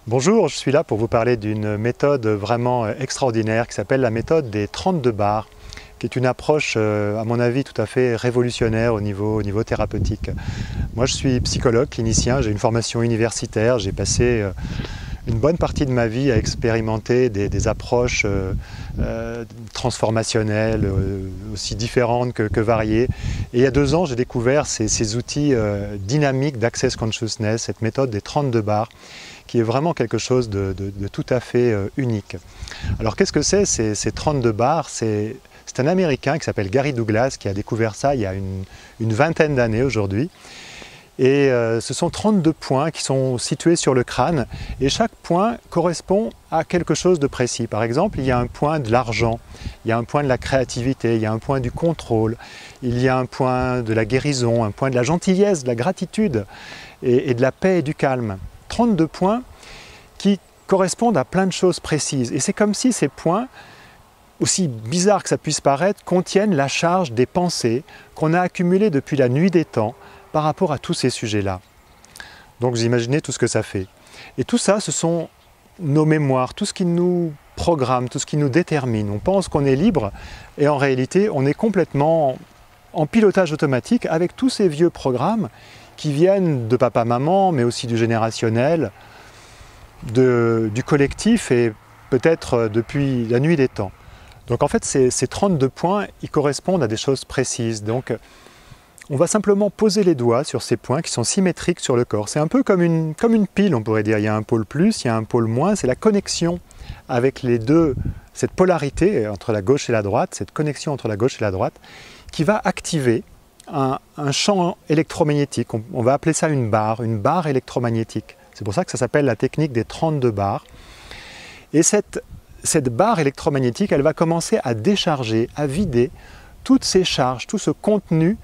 Bonjour, je suis là pour vous parler d'une méthode vraiment extraordinaire qui s'appelle la méthode des 32 bars, qui est une approche, à mon avis, tout à fait révolutionnaire au niveau thérapeutique. Moi, je suis psychologue clinicien, j'ai une formation universitaire, j'ai passé une bonne partie de ma vie à expérimenter des approches transformationnelles, aussi différentes que variées. Et il y a 2 ans, j'ai découvert ces outils dynamiques d'Access Consciousness, cette méthode des 32 bars, qui est vraiment quelque chose de tout à fait unique. Alors qu'est-ce que c'est ces 32 bars? C'est un Américain qui s'appelle Gary Douglas qui a découvert ça il y a une vingtaine d'années aujourd'hui. Et ce sont 32 points qui sont situés sur le crâne et chaque point correspond à quelque chose de précis. Par exemple, il y a un point de l'argent, il y a un point de la créativité, il y a un point du contrôle, il y a un point de la guérison, un point de la gentillesse, de la gratitude et de la paix et du calme. 32 points qui correspondent à plein de choses précises. Et c'est comme si ces points, aussi bizarre que ça puisse paraître, contiennent la charge des pensées qu'on a accumulées depuis la nuit des temps par rapport à tous ces sujets-là. Donc vous imaginez tout ce que ça fait. Et tout ça, ce sont nos mémoires, tout ce qui nous programme, tout ce qui nous détermine. On pense qu'on est libre et en réalité, on est complètement en pilotage automatique avec tous ces vieux programmes qui viennent de papa-maman, mais aussi du générationnel, du collectif et peut-être depuis la nuit des temps. Donc en fait, ces 32 points, ils correspondent à des choses précises. Donc on va simplement poser les doigts sur ces points qui sont symétriques sur le corps. C'est un peu comme une pile, on pourrait dire. Il y a un pôle plus, il y a un pôle moins. C'est la connexion avec les deux, cette polarité entre la gauche et la droite, cette connexion entre la gauche et la droite, qui va activer un champ électromagnétique. On va appeler ça une barre électromagnétique. C'est pour ça que ça s'appelle la technique des 32 bars. Et cette barre électromagnétique, elle va commencer à décharger, à vider toutes ces charges, tout ce contenu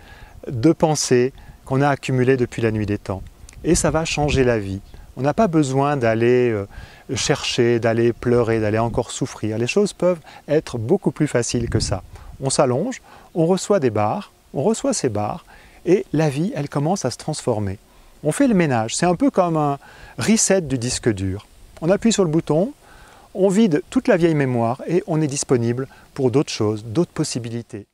de pensée qu'on a accumulé depuis la nuit des temps. Et ça va changer la vie. On n'a pas besoin d'aller chercher, d'aller pleurer, d'aller encore souffrir. Les choses peuvent être beaucoup plus faciles que ça. On s'allonge, on reçoit des barres, on reçoit ces barres et la vie, elle commence à se transformer. On fait le ménage, c'est un peu comme un reset du disque dur. On appuie sur le bouton, on vide toute la vieille mémoire et on est disponible pour d'autres choses, d'autres possibilités.